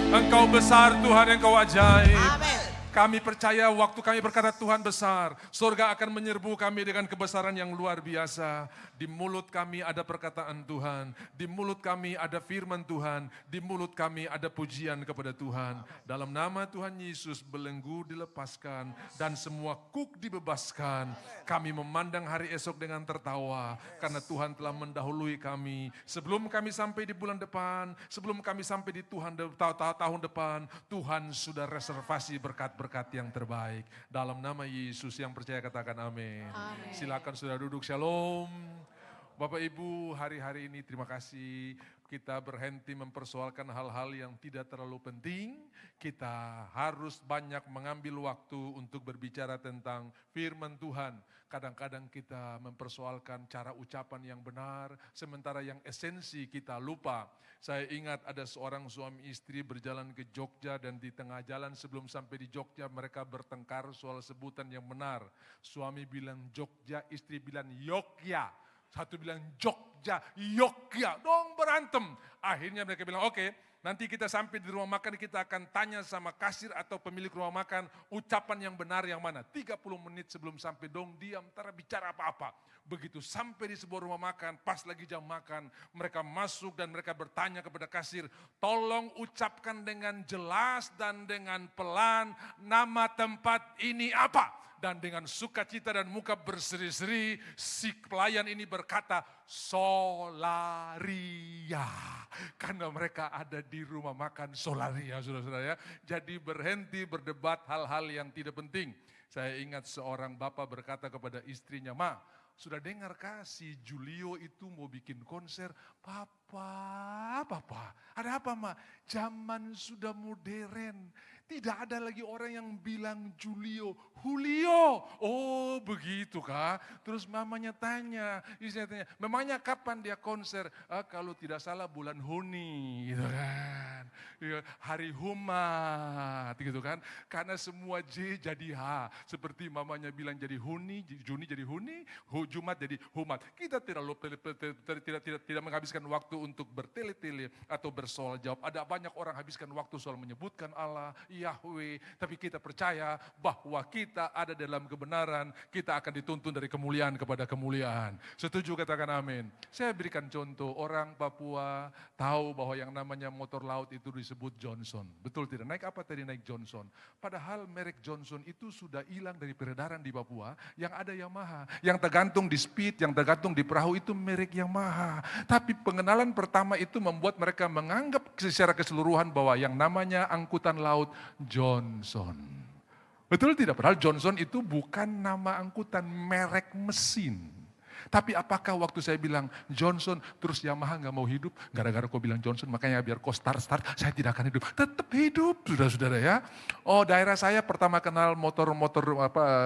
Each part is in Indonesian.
Engkau besar Tuhan, Engkau ajaib. Amin. Kami percaya waktu kami berkata Tuhan besar, surga akan menyerbu kami dengan kebesaran yang luar biasa. Di mulut kami ada perkataan Tuhan, di mulut kami ada firman Tuhan, di mulut kami ada pujian kepada Tuhan. Dalam nama Tuhan Yesus belenggu dilepaskan dan semua kuk dibebaskan. Kami memandang hari esok dengan tertawa karena Tuhan telah mendahului kami. Sebelum kami sampai di bulan depan, sebelum kami sampai di tahun depan, Tuhan sudah reservasi berkat-berkat yang terbaik. Dalam nama Yesus yang percaya katakan amin. Silakan sudah duduk, shalom. Bapak Ibu, hari-hari ini terima kasih kita berhenti mempersoalkan hal-hal yang tidak terlalu penting. Kita harus banyak mengambil waktu untuk berbicara tentang firman Tuhan. Kadang-kadang kita mempersoalkan cara ucapan yang benar, sementara yang esensi kita lupa. Saya ingat ada seorang suami istri berjalan ke Jogja dan di tengah jalan sebelum sampai di Jogja mereka bertengkar soal sebutan yang benar. Suami bilang Jogja, istri bilang Yogya. Satu bilang Jogja, Yogya, dong berantem. Akhirnya mereka bilang oke, nanti kita sampai di rumah makan kita akan tanya sama kasir atau pemilik rumah makan ucapan yang benar yang mana. 30 menit sebelum sampai dong diam, tak bicara apa-apa. Begitu sampai di sebuah rumah makan, pas lagi jam makan, mereka masuk dan mereka bertanya kepada kasir, tolong ucapkan dengan jelas dan dengan pelan nama tempat ini apa? Dan dengan sukacita dan muka berseri-seri, si pelayan ini berkata, Solaria. Karena mereka ada di rumah makan Solaria, saudara-saudara ya. Jadi berhenti berdebat hal-hal yang tidak penting. Saya ingat seorang bapak berkata kepada istrinya, Ma, sudah dengarkah si Julio itu mau bikin konser? Papa, ada apa Ma? Zaman sudah modern. Tidak ada lagi orang yang bilang Julio, Julio. Oh begitu kah? Terus mamanya tanya, istrinya tanya, memangnya kapan dia konser? Kalau tidak salah bulan Huni, gitu kan. Hari Humat, gitu kan. Karena semua J jadi H. Seperti mamanya bilang jadi Huni, Juni jadi Huni, Jumat jadi Humat. Kita tidak menghabiskan waktu untuk bertele-tele atau bersoal jawab. Ada banyak orang habiskan waktu soal menyebutkan Allah, Yahweh, tapi kita percaya bahwa kita ada dalam kebenaran, kita akan dituntun dari kemuliaan kepada kemuliaan. Setuju katakan amin. Saya berikan contoh, orang Papua tahu bahwa yang namanya motor laut itu disebut Johnson. Betul tidak? Naik apa tadi naik Johnson? Padahal merek Johnson itu sudah hilang dari peredaran di Papua, yang ada Yamaha. Yang tergantung di speed, yang tergantung di perahu itu merek Yamaha. Tapi pengenalan pertama itu membuat mereka menganggap secara keseluruhan bahwa yang namanya angkutan laut Johnson. Betul tidak? Padahal Johnson itu bukan nama angkutan, merek mesin. Tapi apakah waktu saya bilang Johnson terus Yamaha gak mau hidup? Gara-gara kau bilang Johnson makanya biar kau start, saya tidak akan hidup. Tetap hidup saudara-saudara ya. Oh daerah saya pertama kenal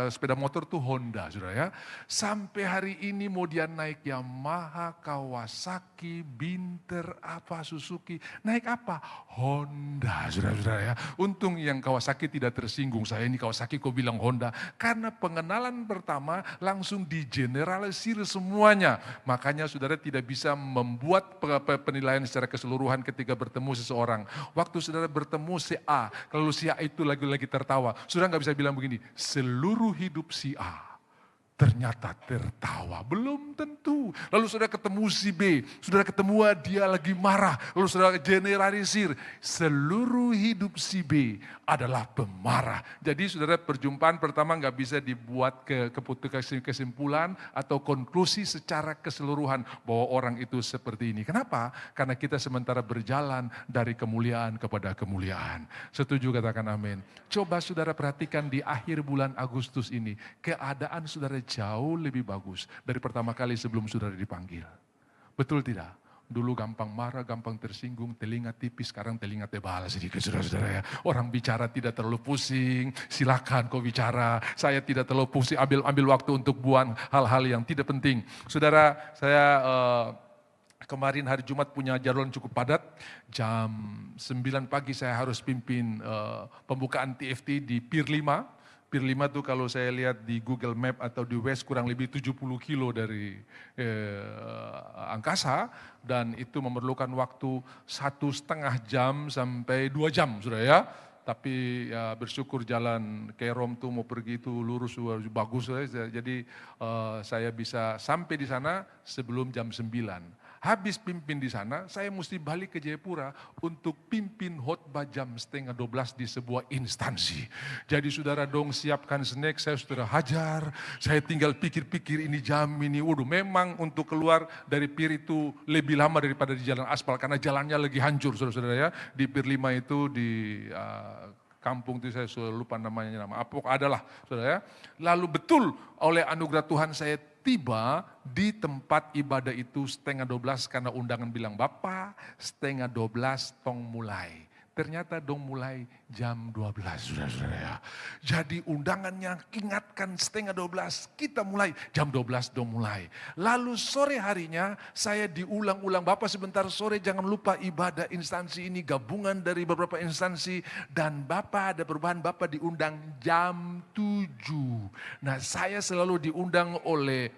sepeda motor tuh Honda saudara ya. Sampai hari ini mau dia naik Yamaha, Kawasaki, Binter, Suzuki. Naik apa? Honda saudara-saudara ya. Untung yang Kawasaki tidak tersinggung. Saya ini Kawasaki kau bilang Honda. Karena pengenalan pertama langsung digeneralisir semuanya. Makanya saudara tidak bisa membuat penilaian secara keseluruhan ketika bertemu seseorang. Waktu saudara bertemu si A, lalu si A itu lagi-lagi tertawa. Saudara nggak bisa bilang begini, seluruh hidup si A ternyata tertawa. Belum tentu. Lalu saudara ketemu si B, saudara ketemu dia lagi marah. Lalu saudara generalisir, seluruh hidup si B adalah pemarah. Jadi saudara perjumpaan pertama nggak bisa dibuat kesimpulan atau konklusi secara keseluruhan bahwa orang itu seperti ini. Kenapa? Karena kita sementara berjalan dari kemuliaan kepada kemuliaan. Setuju katakan amin. Coba saudara perhatikan di akhir bulan Agustus ini, keadaan saudara jauh lebih bagus dari pertama kali sebelum saudara dipanggil. Betul tidak? Dulu gampang marah, gampang tersinggung, telinga tipis, sekarang telinga tebal sedikit saudara-saudara ya. Orang bicara tidak terlalu pusing, silakan kau bicara. Saya tidak terlalu pusing, ambil waktu untuk buang hal-hal yang tidak penting. Saudara, saya kemarin hari Jumat punya jadwal cukup padat. Jam 9 pagi saya harus pimpin pembukaan TFT di Pier 5. Pier 5 tuh kalau saya lihat di Google Map atau di Waze kurang lebih 70 kilo dari angkasa, dan itu memerlukan waktu 1,5 jam sampai 2 jam, sudah ya. Tapi ya bersyukur jalan ke Rom tuh mau pergi itu lurus bagus, jadi saya bisa sampai di sana sebelum jam 9. Habis pimpin di sana, saya mesti balik ke Jayapura untuk pimpin khotbah jam 11:30 di sebuah instansi. Jadi saudara dong siapkan snack, saya sudah hajar, saya tinggal pikir-pikir ini jam ini. Waduh, memang untuk keluar dari pier itu lebih lama daripada di jalan aspal, karena jalannya lagi hancur saudara-saudara ya. Di Pier 5 itu di kampung itu saya lupa namanya, nama Apok adalah saudara ya. Lalu betul oleh anugerah Tuhan saya tiba di tempat ibadah itu 11:30 karena undangan bilang Bapak 11:30 tong mulai. Ternyata dong mulai jam 12, saudara-saudara ya. Jadi undangannya ingatkan 11:30 kita mulai, jam 12 dong mulai. Lalu sore harinya saya diulang-ulang, Bapak sebentar sore jangan lupa ibadah instansi ini gabungan dari beberapa instansi. Dan Bapak ada perubahan, Bapak diundang jam 7. Nah saya selalu diundang oleh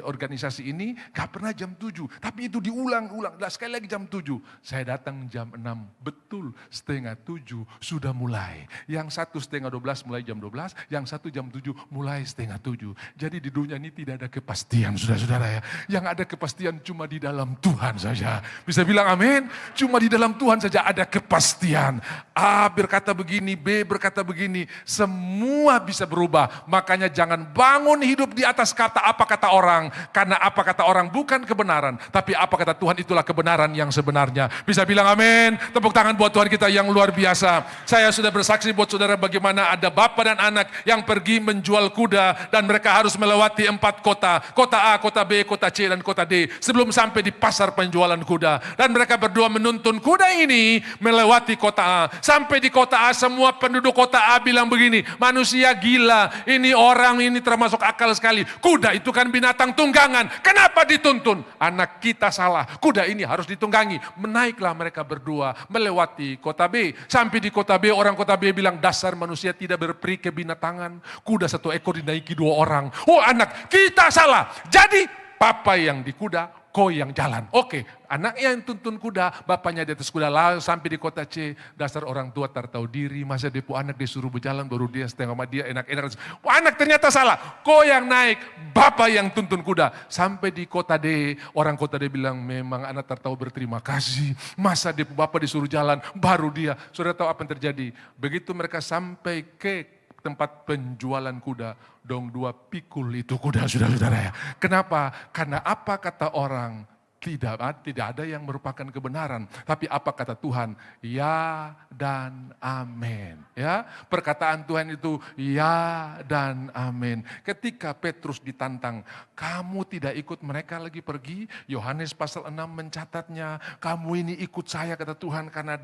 organisasi ini, gak pernah jam 7. Tapi itu diulang-ulang, sekali lagi jam 7. Saya datang jam 6, betul 6:30 sudah mulai. Yang satu 11:30 mulai jam 12, yang satu jam 7 mulai 6:30. Jadi di dunia ini tidak ada kepastian saudara-saudara ya. Yang ada kepastian cuma di dalam Tuhan saja. Bisa bilang amin? Cuma di dalam Tuhan saja ada kepastian. A berkata begini, B berkata begini, semua bisa berubah. Makanya jangan bangun hidup di atas kata apa kata orang. Karena apa kata orang bukan kebenaran, tapi apa kata Tuhan itulah kebenaran yang sebenarnya. Bisa bilang amin? Tepuk tangan buat Tuhan kita yang luar biasa. Saya sudah bersaksi buat saudara bagaimana ada bapak dan anak yang pergi menjual kuda dan mereka harus melewati 4 kota. Kota A, kota B, kota C, dan kota D. Sebelum sampai di pasar penjualan kuda. Dan mereka berdua menuntun kuda ini melewati kota A. Sampai di kota A semua penduduk kota A bilang begini, manusia gila, ini orang ini termasuk akal sekali. Kuda itu kan binatang tunggangan. Kenapa dituntun? Anak kita salah. Kuda ini harus ditunggangi. Menaiklah mereka berdua melewati kota B. Sampai di kota B, orang kota B bilang dasar manusia tidak berperi kebinatangan. Kuda 1 ekor dinaiki 2 orang. Oh anak, kita salah. Jadi papa yang di kuda, kau yang jalan. Oke, anaknya yang tuntun kuda, bapaknya di atas kuda. Lalu sampai di kota C, dasar orang tua tak tahu diri. Masa depo anak disuruh berjalan, baru dia setengah sama dia enak-enak. Anak ternyata salah. Kau yang naik, bapak yang tuntun kuda. Sampai di kota D, orang kota D bilang memang anak tak tahu berterima kasih. Masa depo bapak disuruh jalan, baru dia. Saudara tahu apa yang terjadi? Begitu mereka sampai ke tempat penjualan kuda, dong 2 pikul itu kuda, saudara-saudara ya. Kenapa? Karena apa kata orang tidak ada yang merupakan kebenaran, tapi apa kata Tuhan? Ya dan amin. Ya, perkataan Tuhan itu ya dan amin. Ketika Petrus ditantang, kamu tidak ikut mereka lagi pergi? Yohanes pasal 6 mencatatnya, kamu ini ikut saya kata Tuhan karena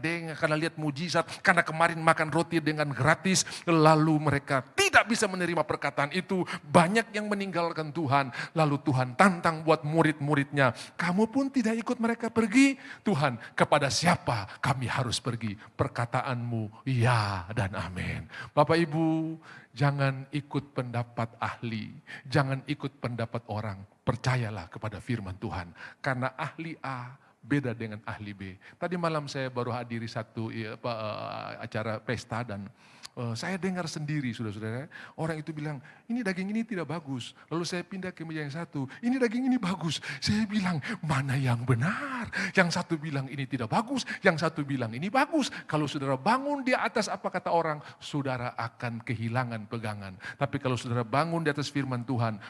lihat mujizat, karena kemarin makan roti dengan gratis, lalu mereka tidak bisa menerima perkataan itu, banyak yang meninggalkan Tuhan, lalu Tuhan tantang buat murid-muridnya, kamu pun tidak ikut mereka pergi. Tuhan, kepada siapa kami harus pergi? Perkataanmu ya dan amin. Bapak Ibu, jangan ikut pendapat ahli, jangan ikut pendapat orang. Percayalah kepada firman Tuhan. Karena ahli A beda dengan ahli B. Tadi malam saya baru hadiri satu acara pesta dan saya dengar sendiri saudara-saudara, orang itu bilang, ini daging ini tidak bagus. Lalu saya pindah ke meja yang satu, ini daging ini bagus. Saya bilang, mana yang benar? Yang satu bilang ini tidak bagus, yang satu bilang ini bagus. Kalau saudara bangun di atas apa kata orang, saudara akan kehilangan pegangan. Tapi kalau saudara bangun di atas firman Tuhan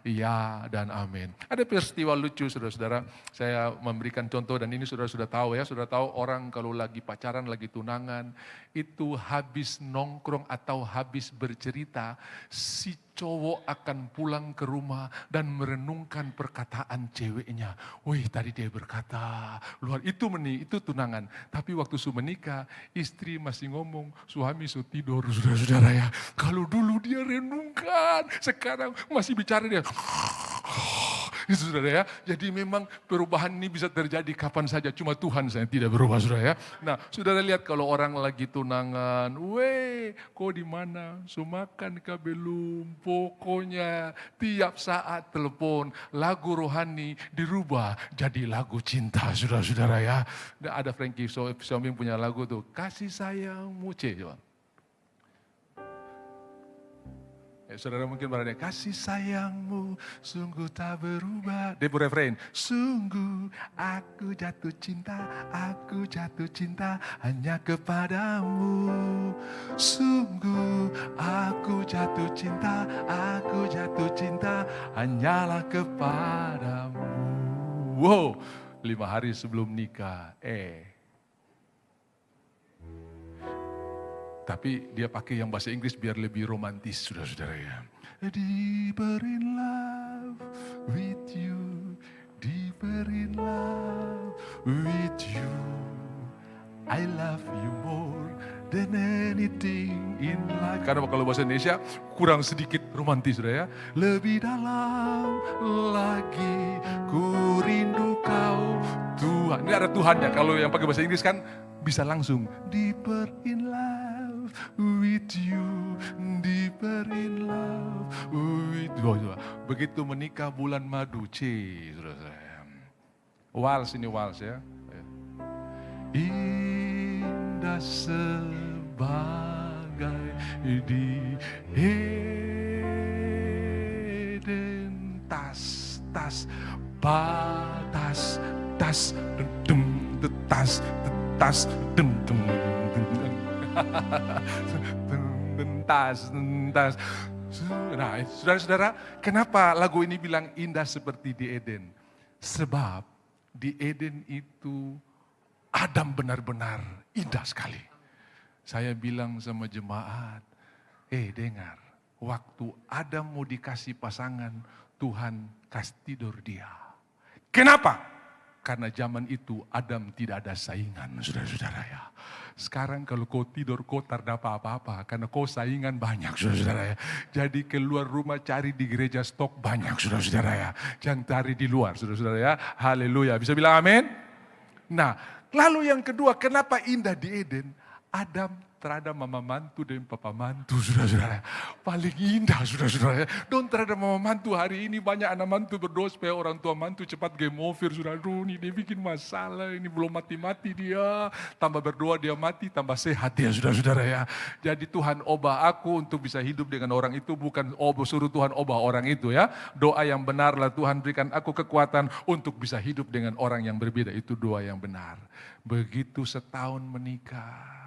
ya dan amin. Ada peristiwa lucu saudara-saudara, saya memberikan contoh dan ini saudara sudah tahu ya, saudara tahu orang kalau lagi pacaran, lagi tunangan, itu habis nongkrong atau habis bercerita, si cowok akan pulang ke rumah dan merenungkan perkataan ceweknya. Wih tadi dia berkata, luar itu tunangan. Tapi waktu su menikah, istri masih ngomong, suami su tidur, saudara-saudara ya. Kalau dulu dia renungkan, sekarang masih bicara dia. Saudara ya. Jadi memang perubahan ini bisa terjadi kapan saja, cuma Tuhan saya tidak berubah, saudara ya. Nah, saudara lihat kalau orang lagi tunangan, kau di mana? Sumakan kah belum? Pokoknya tiap saat telepon, lagu rohani dirubah jadi lagu cinta, saudara-saudara ya. Ada Frankie Xiaoming punya lagu tuh, Kasih Sayangmu, coba. Saudara mungkin berada, kasih sayangmu sungguh tak berubah. Dia refrain, sungguh aku jatuh cinta hanya kepadamu. Sungguh aku jatuh cinta hanyalah kepadamu. Wow, 5 hari sebelum nikah, tapi dia pakai yang bahasa Inggris biar lebih romantis, saudara-saudara ya. Deeper in love with you, deeper in love with you. I love you more than anything in life. Karena kalau bahasa Indonesia kurang sedikit romantis, saudara ya. Lebih dalam lagi ku rindu kau Tuhan. Ini ada Tuhannya. Kalau yang pakai bahasa Inggris kan bisa langsung deeper in love with you, deeper in love with you. Begitu menikah bulan madu, saudara-saudara. Wals ini wals ya. Indah sebagai di Eden, tas batas, tas tas. Nah, saudara-saudara, kenapa lagu ini bilang indah seperti di Eden? Sebab di Eden itu Adam benar-benar indah sekali. Saya bilang sama jemaat, dengar, waktu Adam mau dikasih pasangan, Tuhan kasih tidur dia. Kenapa? Karena zaman itu Adam tidak ada saingan, saudara-saudara ya. Sekarang kalau kau tidur, kau tak dapat apa-apa. Karena kau saingan banyak, saudara-saudara ya. Jadi keluar rumah cari di gereja stok banyak, saudara-saudara ya. Jangan cari di luar, saudara-saudara ya. Haleluya, bisa bilang amin? Nah, lalu yang kedua, kenapa indah di Eden? Adam terhadap mama mantu dan papa mantu, saudara-saudara. Paling indah, saudara-saudara. Don terhadap mama mantu, hari ini banyak anak mantu berdoa supaya orang tua mantu cepat game over, saudara. Ini dia bikin masalah, ini belum mati-mati dia. Tambah berdoa dia mati, tambah sehat dia, saudara-saudara ya. Jadi Tuhan ubah aku untuk bisa hidup dengan orang itu, bukan suruh Tuhan ubah orang itu ya. Doa yang benarlah, Tuhan berikan aku kekuatan untuk bisa hidup dengan orang yang berbeda. Itu doa yang benar. Begitu setahun menikah,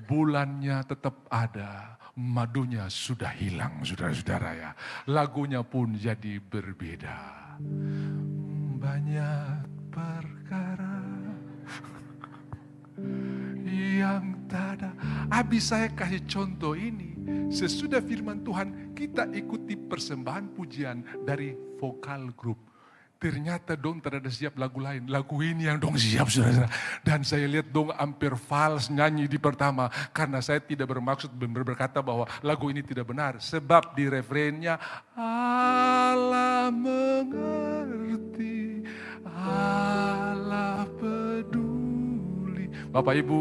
bulannya tetap ada, madunya sudah hilang, saudara-saudara ya. Lagunya pun jadi berbeda. Banyak perkara yang tak ada. Habis saya kasih contoh ini, sesudah firman Tuhan kita ikuti persembahan pujian dari vokal group. Ternyata dong tidak ada siap lagu lain. Lagu ini yang dong siap, saudara. Dan saya lihat dong hampir fals nyanyi di pertama. Karena saya tidak bermaksud berkata bahwa lagu ini tidak benar. Sebab di refrennya, Allah mengerti, Allah peduli. Bapak Ibu,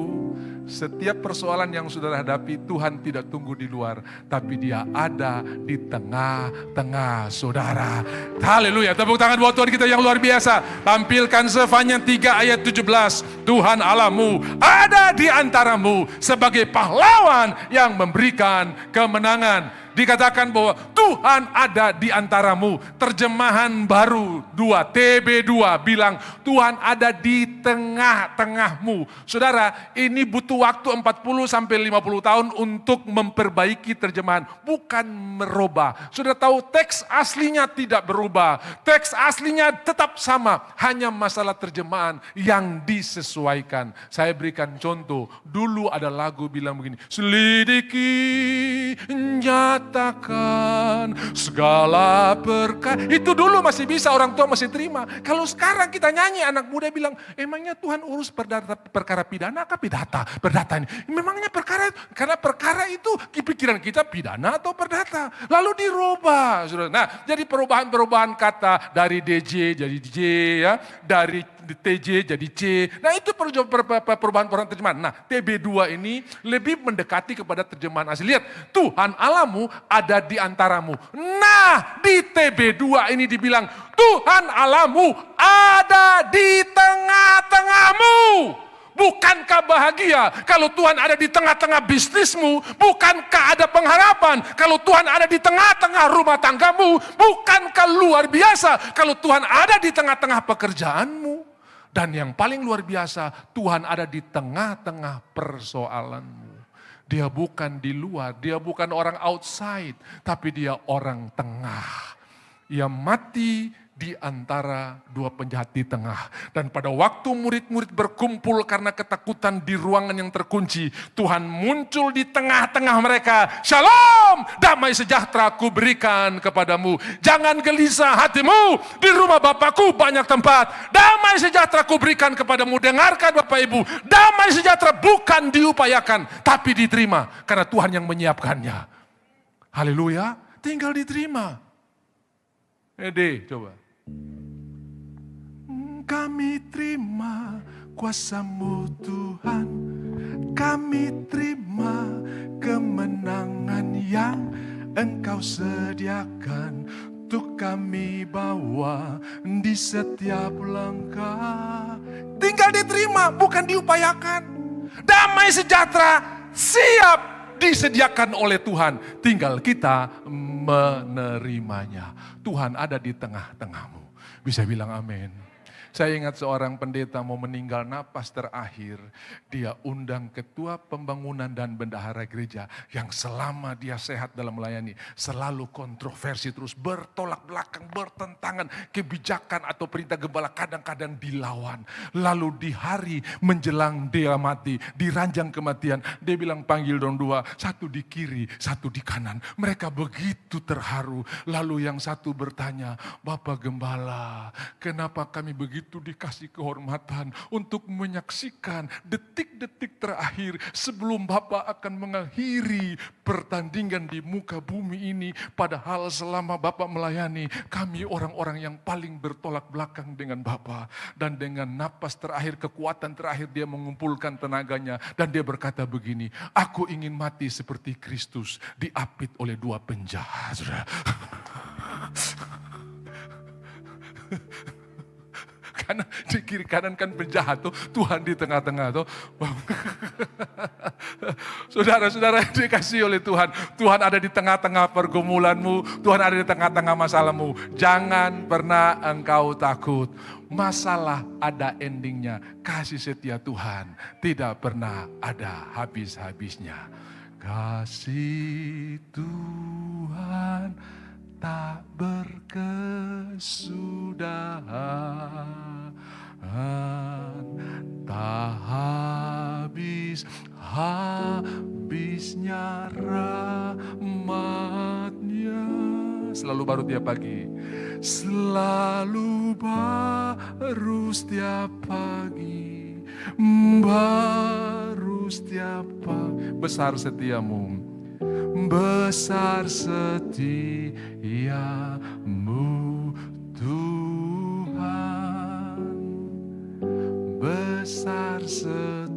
setiap persoalan yang saudara hadapi, Tuhan tidak tunggu di luar, tapi Dia ada di tengah-tengah saudara. Haleluya, tepuk tangan buat Tuhan kita yang luar biasa. Tampilkan Zefanya 3 ayat 17. Tuhan Allahmu ada di antaramu sebagai pahlawan yang memberikan kemenangan. Dikatakan bahwa Tuhan ada di antaramu. Terjemahan baru 2, TB2 bilang Tuhan ada di tengah-tengahmu. Saudara, ini butuh waktu 40 sampai 50 tahun untuk memperbaiki terjemahan, bukan merubah. Saudara tahu teks aslinya tidak berubah. Teks aslinya tetap sama, hanya masalah terjemahan yang disesuaikan. Saya berikan contoh, dulu ada lagu bilang begini, selidiki nyata nyatakan segala berkat. Itu dulu masih bisa, orang tua masih terima. Kalau sekarang kita nyanyi, anak muda bilang, emangnya Tuhan urus perkara pidana apa perdata ini? Memangnya perkara, karena perkara itu pikiran kita pidana atau perdata. Lalu dirubah. Nah, jadi perubahan-perubahan kata dari DJ jadi J, ya, dari TJ jadi C. Nah, itu perubahan terjemahan. Nah, TB2 ini lebih mendekati kepada terjemahan asli. Lihat, Tuhan Allahmu ada di antaramu. Nah, di TB2 ini dibilang, Tuhan Allahmu ada di tengah-tengahmu. Bukankah bahagia kalau Tuhan ada di tengah-tengah bisnismu? Bukankah ada pengharapan kalau Tuhan ada di tengah-tengah rumah tanggamu? Bukankah luar biasa kalau Tuhan ada di tengah-tengah pekerjaanmu? Dan yang paling luar biasa, Tuhan ada di tengah-tengah persoalanmu. Dia bukan di luar, dia bukan orang outside, tapi dia orang tengah. Ia mati di antara dua penjahat di tengah. Dan pada waktu murid-murid berkumpul karena ketakutan di ruangan yang terkunci, Tuhan muncul di tengah-tengah mereka. Shalom, damai sejahtera ku berikan kepadamu. Jangan gelisah hatimu, di rumah Bapakku banyak tempat. Damai sejahtera ku berikan kepadamu. Dengarkan Bapak Ibu, damai sejahtera bukan diupayakan, tapi diterima. Karena Tuhan yang menyiapkannya. Haleluya, tinggal diterima. Coba. Kami terima kuasa-Mu Tuhan, kami terima kemenangan yang Engkau sediakan untuk kami bawa di setiap langkah. Tinggal diterima, bukan diupayakan. Damai sejahtera siap disediakan oleh Tuhan, tinggal kita menerimanya. Tuhan ada di tengah-tengahmu. Bisa bilang amin. Saya ingat seorang pendeta mau meninggal napas terakhir. Dia undang ketua pembangunan dan bendahara gereja yang selama dia sehat dalam melayani selalu kontroversi terus, bertolak belakang, bertentangan. Kebijakan atau perintah gembala kadang-kadang dilawan. Lalu di hari menjelang dia mati, di ranjang kematian, dia bilang panggil dong dua, satu di kiri, satu di kanan. Mereka begitu terharu. Lalu yang satu bertanya, Bapak Gembala, kenapa kami begitu dikasih kehormatan untuk menyaksikan detik-detik terakhir sebelum Bapak akan mengakhiri pertandingan di muka bumi ini. Padahal selama Bapak melayani, kami orang-orang yang paling bertolak belakang dengan Bapak. Dan dengan napas terakhir, kekuatan terakhir, dia mengumpulkan tenaganya. Dan dia berkata begini, aku ingin mati seperti Kristus diapit oleh dua penjahat. Karena di kiri kanan kan penjahat tuh, Tuhan di tengah-tengah tuh. Saudara-saudara yang dikasihi oleh Tuhan, Tuhan ada di tengah-tengah pergumulanmu, Tuhan ada di tengah-tengah masalahmu. Jangan pernah engkau takut. Masalah ada endingnya, kasih setia Tuhan tidak pernah ada habis-habisnya. Kasih Tuhan tak berkesudahan, tak habisnya rahmatnya. Selalu baru tiap pagi, selalu baru setiap pagi, baru setiap pagi. Besar setiamu, besar setiamu Tuhan, besar setiamu.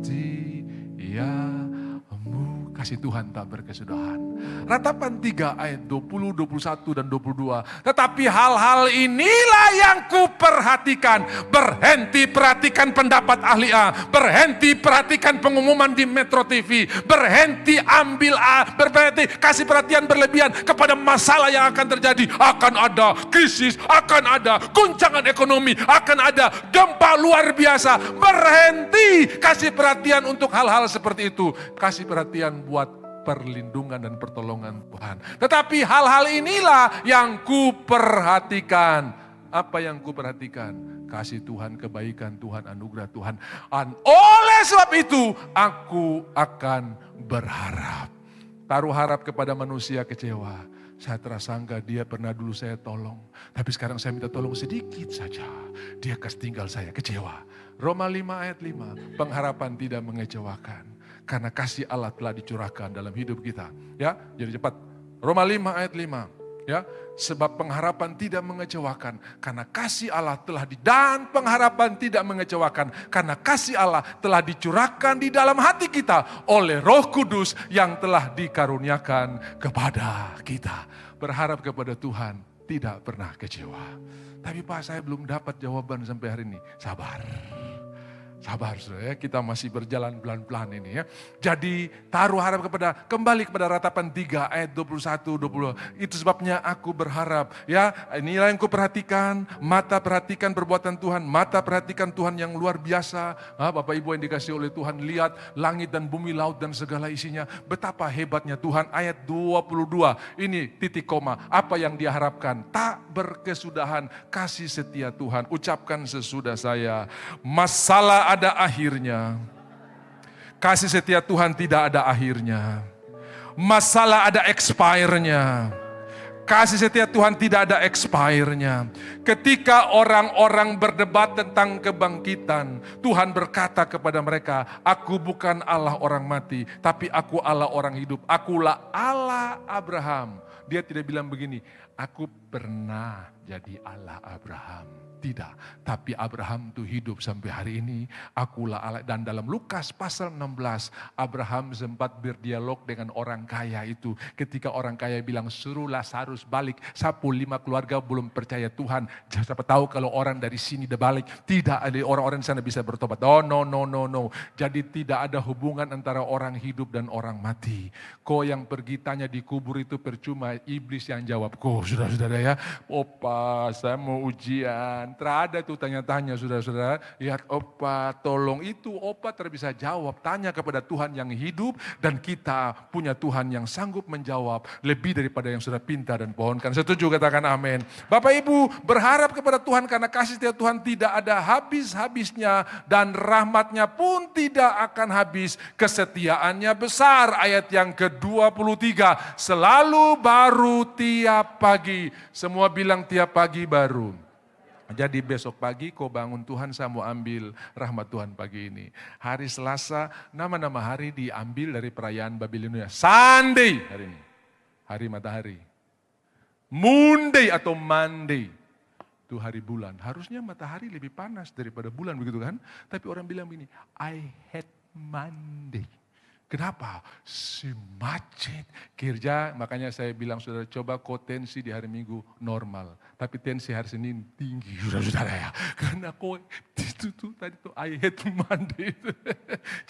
Kasih Tuhan tak berkesudahan. Ratapan 3 ayat 20, 21 dan 22. Tetapi hal-hal inilah yang kuperhatikan. Berhenti perhatikan pendapat ahli A. Berhenti perhatikan pengumuman di Metro TV. Berhenti kasih perhatian berlebihan kepada masalah yang akan terjadi. Akan ada krisis, akan ada guncangan ekonomi, akan ada gempa luar biasa. Berhenti kasih perhatian untuk hal-hal seperti itu. Kasih perhatian buat perlindungan dan pertolongan Tuhan. Tetapi hal-hal inilah yang kuperhatikan. Apa yang kuperhatikan? Kasih Tuhan, kebaikan Tuhan, anugerah Tuhan. Oleh sebab itu aku akan berharap. Taruh harap kepada manusia kecewa. Saya tersangka dia pernah dulu saya tolong. Tapi sekarang saya minta tolong sedikit saja. Dia kasih tinggal saya kecewa. Roma 5 ayat 5. Pengharapan tidak mengecewakan. Karena kasih Allah telah dicurahkan dalam hidup kita. Ya, jadi cepat. Roma 5 ayat 5. Ya, sebab pengharapan tidak mengecewakan karena kasih Allah telah dan pengharapan tidak mengecewakan karena kasih Allah telah dicurahkan di dalam hati kita oleh Roh Kudus yang telah dikaruniakan kepada kita. Berharap kepada Tuhan tidak pernah kecewa. Tapi Pak, saya belum dapat jawaban sampai hari ini. Sabar. Sabar saudara ya, kita masih berjalan pelan-pelan ini ya. Jadi taruh harap kembali kepada ratapan 3 ayat 21-20. Itu sebabnya aku berharap ya, inilah yang kuperhatikan, mata perhatikan perbuatan Tuhan, mata perhatikan Tuhan yang luar biasa. Bapak Ibu yang dikasih oleh Tuhan, lihat langit dan bumi, laut dan segala isinya. Betapa hebatnya Tuhan. Ayat 22, ini titik koma, apa yang dia harapkan? Tak berkesudahan kasih setia Tuhan. Ucapkan sesudah saya, masalah ada akhirnya. Kasih setia Tuhan tidak ada akhirnya. Masalah ada expire-nya. Kasih setia Tuhan tidak ada expire-nya. Ketika orang-orang berdebat tentang kebangkitan, Tuhan berkata kepada mereka, aku bukan Allah orang mati, tapi aku Allah orang hidup. Akulah Allah Abraham. Dia tidak bilang begini, aku pernah jadi Allah Abraham. Tidak, tapi Abraham itu hidup sampai hari ini. Akulah Allah. Dan dalam Lukas pasal 16, Abraham sempat berdialog dengan orang kaya itu. Ketika orang kaya bilang, suruh Lazarus balik. Sapu 5 keluarga belum percaya Tuhan. Siapa tahu kalau orang dari sini udah balik. Tidak, ada orang-orang di sana bisa bertobat. Oh no. Jadi tidak ada hubungan antara orang hidup dan orang mati. Kau yang pergi tanya di kubur itu percuma, iblis yang jawab. Kau saudara-saudara ya, opa saya mau ujian. Terada tuh tanya-tanya saudara-saudara. Lihat opa tolong itu, opa terbisa jawab. Tanya kepada Tuhan yang hidup dan kita punya Tuhan yang sanggup menjawab. Lebih daripada yang sudah pintar dan pohonkan. Setuju, katakan amin. Bapak Ibu berharap kepada Tuhan karena kasih setia Tuhan tidak ada habis-habisnya. Dan rahmatnya pun tidak akan habis. Kesetiaannya besar. Ayat yang ke-23. Selalu baru tiap pagi. Semua bilang tiap pagi baru. Jadi besok pagi kau bangun, Tuhan saya mau ambil rahmat Tuhan pagi ini. Hari Selasa, nama-nama hari diambil dari perayaan Babilonia. Sunday hari ini, hari matahari. Monday atau Monday, itu hari bulan. Harusnya matahari lebih panas daripada bulan, begitu kan? Tapi orang bilang begini, I hate Monday. Kenapa? Si macet kerja, makanya saya bilang saudara coba kau tensi di hari Minggu normal. Tapi tensi hari Senin tinggi saudara ya. Karena kau itu tadi tuh I hate Monday.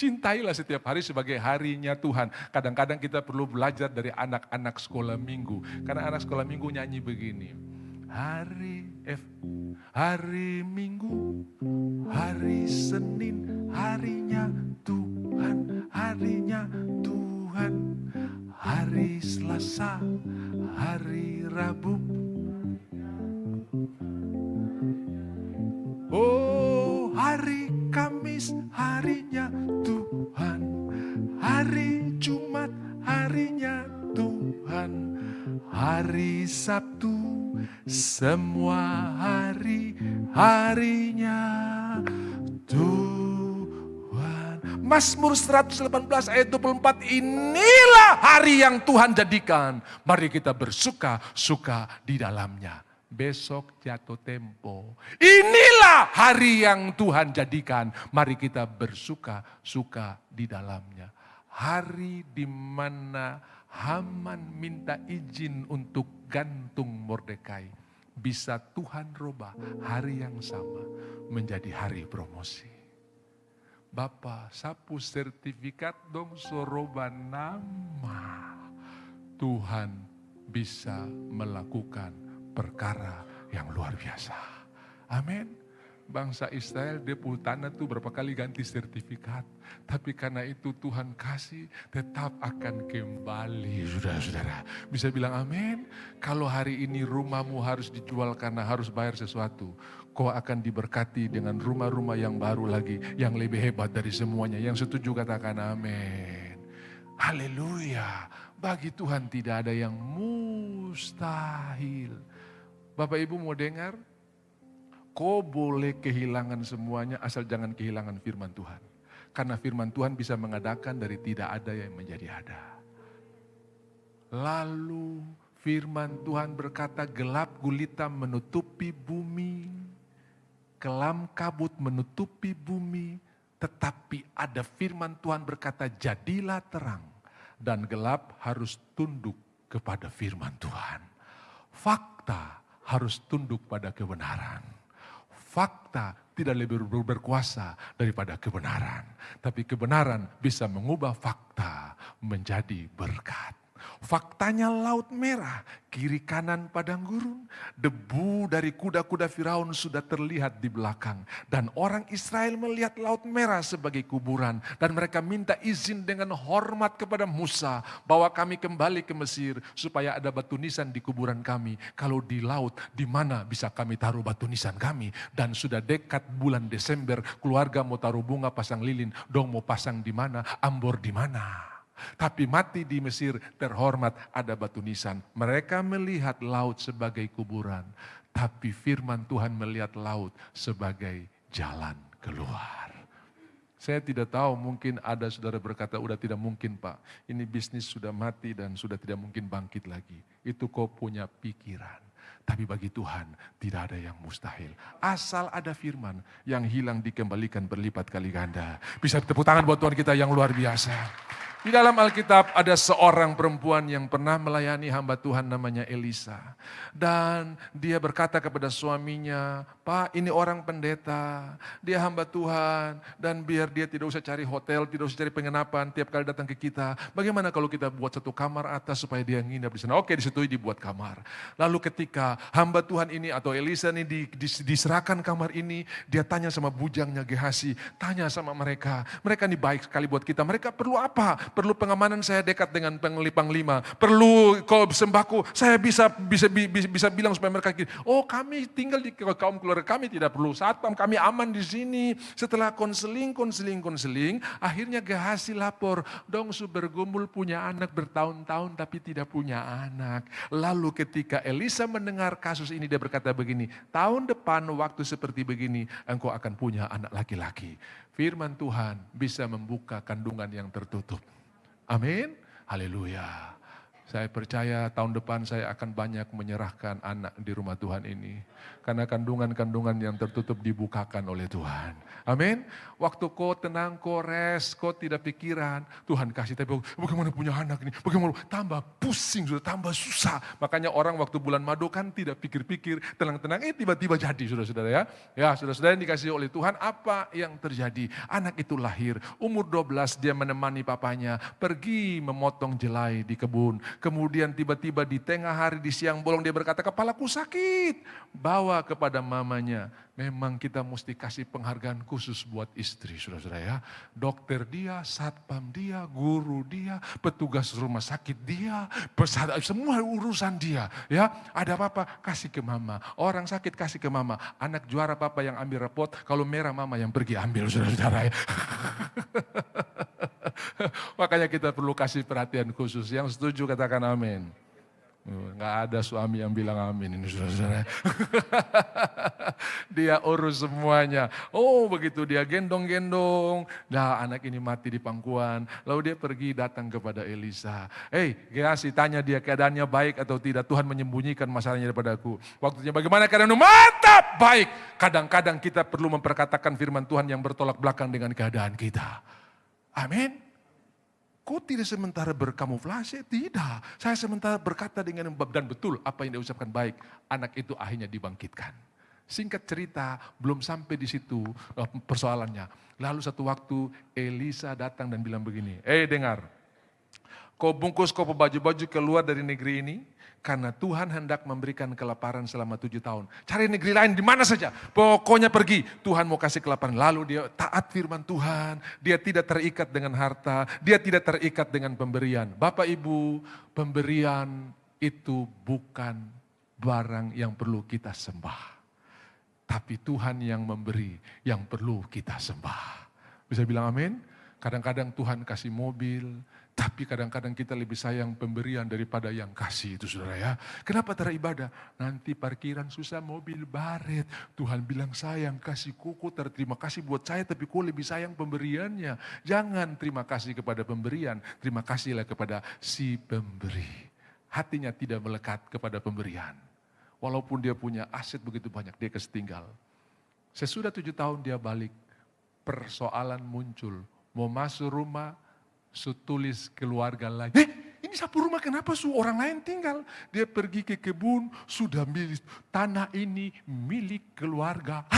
Cintailah setiap hari sebagai harinya Tuhan. Kadang-kadang kita perlu belajar dari anak-anak sekolah minggu. Karena anak sekolah minggu nyanyi begini. Hari Minggu, hari Senin, harinya Tuhan, harinya Tuhan. Hari Selasa, hari Rabu. Oh, hari Kamis, harinya Tuhan. Hari Jumat, harinya Tuhan. Hari Sabtu, semua hari, harinya Tuhan. Mazmur 118 ayat 24, inilah hari yang Tuhan jadikan. Mari kita bersuka-suka di dalamnya. Besok jatuh tempo. Inilah hari yang Tuhan jadikan. Mari kita bersuka-suka di dalamnya. Hari di mana Haman minta izin untuk gantung Mordekai. Bisa Tuhan rubah hari yang sama menjadi hari promosi. Bapak, sapu sertifikat dong soroba nama. Tuhan bisa melakukan perkara yang luar biasa. Amin. Bangsa Israel dia punya tanah tuh berapa kali ganti sertifikat. Tapi karena itu Tuhan kasih tetap akan kembali. Saudara-saudara bisa bilang amin. Kalau hari ini rumahmu harus dijual karena harus bayar sesuatu. Kau akan diberkati dengan rumah-rumah yang baru lagi. Yang lebih hebat dari semuanya. Yang setuju katakan amin. Haleluya. Bagi Tuhan tidak ada yang mustahil. Bapak Ibu mau dengar? Kau boleh kehilangan semuanya asal jangan kehilangan firman Tuhan. Karena firman Tuhan bisa mengadakan dari tidak ada yang menjadi ada. Lalu firman Tuhan berkata, gelap gulita menutupi bumi, kelam kabut menutupi bumi, tetapi ada firman Tuhan berkata, jadilah terang, dan gelap harus tunduk kepada firman Tuhan. Fakta harus tunduk pada kebenaran. Fakta tidak lebih berkuasa daripada kebenaran, tapi kebenaran bisa mengubah fakta menjadi berkat. Faktanya Laut Merah, kiri kanan padang gurun. Debu dari kuda-kuda Firaun sudah terlihat di belakang. Dan orang Israel melihat Laut Merah sebagai kuburan. Dan mereka minta izin dengan hormat kepada Musa, bahwa kami kembali ke Mesir supaya ada batu nisan di kuburan kami. Kalau di laut, di mana bisa kami taruh batu nisan kami? Dan sudah dekat bulan Desember, keluarga mau taruh bunga, pasang lilin. Dong mau pasang di mana? Ambor di mana? Tapi mati di Mesir terhormat ada batu nisan. Mereka melihat laut sebagai kuburan. Tapi firman Tuhan melihat laut sebagai jalan keluar. Saya tidak tahu, mungkin ada saudara berkata, udah tidak mungkin Pak. Ini bisnis sudah mati dan sudah tidak mungkin bangkit lagi. Itu kau punya pikiran. Tapi bagi Tuhan tidak ada yang mustahil. Asal ada firman, yang hilang dikembalikan berlipat kali ganda. Bisa tepuk tangan buat Tuhan kita yang luar biasa. Di dalam Alkitab ada seorang perempuan yang pernah melayani hamba Tuhan namanya Elisa. Dan dia berkata kepada suaminya, Pak ini orang pendeta, dia hamba Tuhan. Dan biar dia tidak usah cari hotel, tidak usah cari penginapan tiap kali datang ke kita. Bagaimana kalau kita buat satu kamar atas supaya dia nginap di sana. Oke, disetujui dibuat kamar. Lalu ketika hamba Tuhan ini atau Elisa ini diserahkan kamar ini, dia tanya sama bujangnya Gehasi, tanya sama mereka. Mereka ini baik sekali buat kita, mereka perlu apa? Perlu pengamanan, saya dekat dengan panglima. Perlu sembako, saya bisa bilang supaya mereka gini. Oh kami tinggal di kaum keluarga kami tidak perlu satpam, kami aman di sini. Setelah konseling, akhirnya Gehasi lapor, dong su bergumul punya anak bertahun-tahun tapi tidak punya anak. Lalu ketika Elisa mendengar kasus ini dia berkata begini, tahun depan waktu seperti begini engkau akan punya anak laki-laki. Firman Tuhan bisa membuka kandungan yang tertutup. Amin, haleluya. Saya percaya tahun depan saya akan banyak menyerahkan anak di rumah Tuhan ini. Karena kandungan-kandungan yang tertutup dibukakan oleh Tuhan. Amin. Waktu kau tenang, kau rest, kau tidak pikiran. Tuhan kasih, tapi bagaimana punya anak ini? Bagaimana? Tambah pusing, sudah tambah susah. Makanya orang waktu bulan madu kan tidak pikir-pikir, tenang-tenang, tiba-tiba jadi saudara-saudara ya. Ya saudara-saudara yang dikasih oleh Tuhan, apa yang terjadi? Anak itu lahir, umur 12 dia menemani papanya, pergi memotong jelai di kebun. Kemudian tiba-tiba di tengah hari, di siang bolong dia berkata, kepalaku sakit. Bawa kepada mamanya. Memang kita mesti kasih penghargaan khusus buat istri, saudara-saudara ya. Dokter dia, satpam dia, guru dia, petugas rumah sakit dia, semua urusan dia. Ya, ada apa-apa kasih ke mama. Orang sakit kasih ke mama. Anak juara papa yang ambil rapot, kalau merah mama yang pergi ambil, saudara-saudara ya. Makanya kita perlu kasih perhatian khusus. Yang setuju katakan amin. Nggak ada suami yang bilang amin ini saudara-saudara. Dia urus semuanya. Oh begitu dia gendong-gendong. Nah anak ini mati di pangkuan. Lalu dia pergi datang kepada Elisa. Gehasi tanya dia keadaannya baik atau tidak. Tuhan menyembunyikan masalahnya daripada aku. Waktunya bagaimana keadaanmu? Mantap, baik. Kadang-kadang kita perlu memperkatakan firman Tuhan yang bertolak belakang dengan keadaan kita. Amin. Kau tidak sementara berkamuflase? Tidak. Saya sementara berkata dengan dan betul apa yang dia ucapkan baik. Anak itu akhirnya dibangkitkan. Singkat cerita, belum sampai di situ persoalannya. Lalu satu waktu Elisa datang dan bilang begini, dengar, kau bungkus kau baju-baju keluar dari negeri ini, karena Tuhan hendak memberikan kelaparan selama 7 tahun. Cari negeri lain di mana saja. Pokoknya pergi. Tuhan mau kasih kelaparan. Lalu dia taat firman Tuhan. Dia tidak terikat dengan harta. Dia tidak terikat dengan pemberian. Bapak Ibu, pemberian itu bukan barang yang perlu kita sembah. Tapi Tuhan yang memberi yang perlu kita sembah. Bisa bilang amin? Kadang-kadang Tuhan kasih mobil, tapi kadang-kadang kita lebih sayang pemberian daripada yang kasih itu saudara ya. Kenapa teribadah? Nanti parkiran susah, mobil baret. Tuhan bilang sayang kasih koko, terima kasih buat saya, tapi kau lebih sayang pemberiannya. Jangan terima kasih kepada pemberian, terima kasihlah kepada si pemberi. Hatinya tidak melekat kepada pemberian. Walaupun dia punya aset begitu banyak, dia kesetinggal. Sesudah 7 tahun dia balik, persoalan muncul. Mau masuk rumah, tulis keluarga lagi. Ini sapu rumah kenapa orang lain tinggal? Dia pergi ke kebun, sudah milik tanah ini milik keluarga.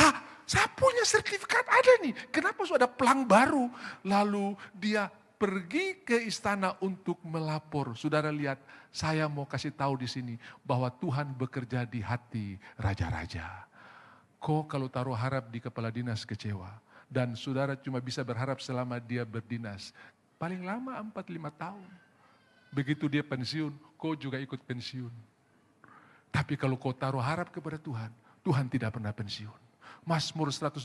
Saya punya sertifikat ada nih. Kenapa ada pelang baru? Lalu dia pergi ke istana untuk melapor. Saudara lihat, saya mau kasih tahu di sini bahwa Tuhan bekerja di hati raja-raja. Kok kalau taruh harap di kepala dinas kecewa. Dan saudara cuma bisa berharap selama dia berdinas. Paling lama 4-5 tahun. Begitu dia pensiun, kau juga ikut pensiun. Tapi kalau kau taruh harap kepada Tuhan, Tuhan tidak pernah pensiun. Mazmur 121,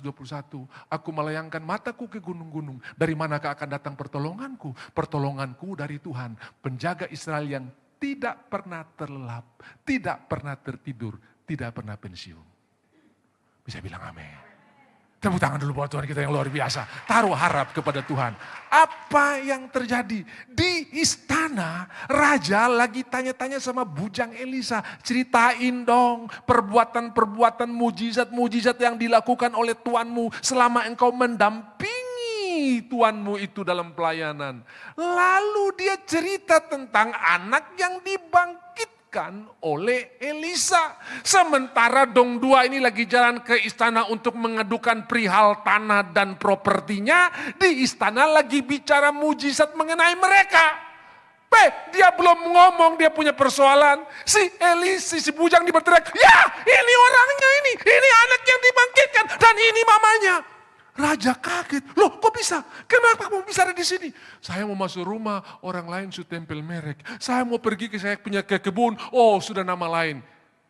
aku melayangkan mataku ke gunung-gunung. Dari manakah akan datang pertolonganku? Pertolonganku dari Tuhan, penjaga Israel yang tidak pernah terlelap, tidak pernah tertidur, tidak pernah pensiun. Bisa bilang amin. Tepuk tangan dulu buat Tuhan kita yang luar biasa. Taruh harap kepada Tuhan. Apa yang terjadi? Di istana, raja lagi tanya-tanya sama bujang Elisa. Ceritain dong perbuatan-perbuatan mujizat-mujizat yang dilakukan oleh Tuanmu selama engkau mendampingi Tuanmu itu dalam pelayanan. Lalu dia cerita tentang anak yang dibangkitkan oleh Elisa. Sementara dong dua ini lagi jalan ke istana untuk mengadukan perihal tanah dan propertinya. Di istana lagi bicara mujizat mengenai mereka. Dia belum ngomong dia punya persoalan. Si Elisa, si bujang di berteriak, ya ini orangnya ini anak yang dibangkitkan dan ini mamanya. Raja kaget, loh kok bisa? Kenapa kamu bisa ada di sini? Saya mau masuk rumah, orang lain sudah tempel merek. Saya mau pergi saya punya ke kebun, sudah nama lain.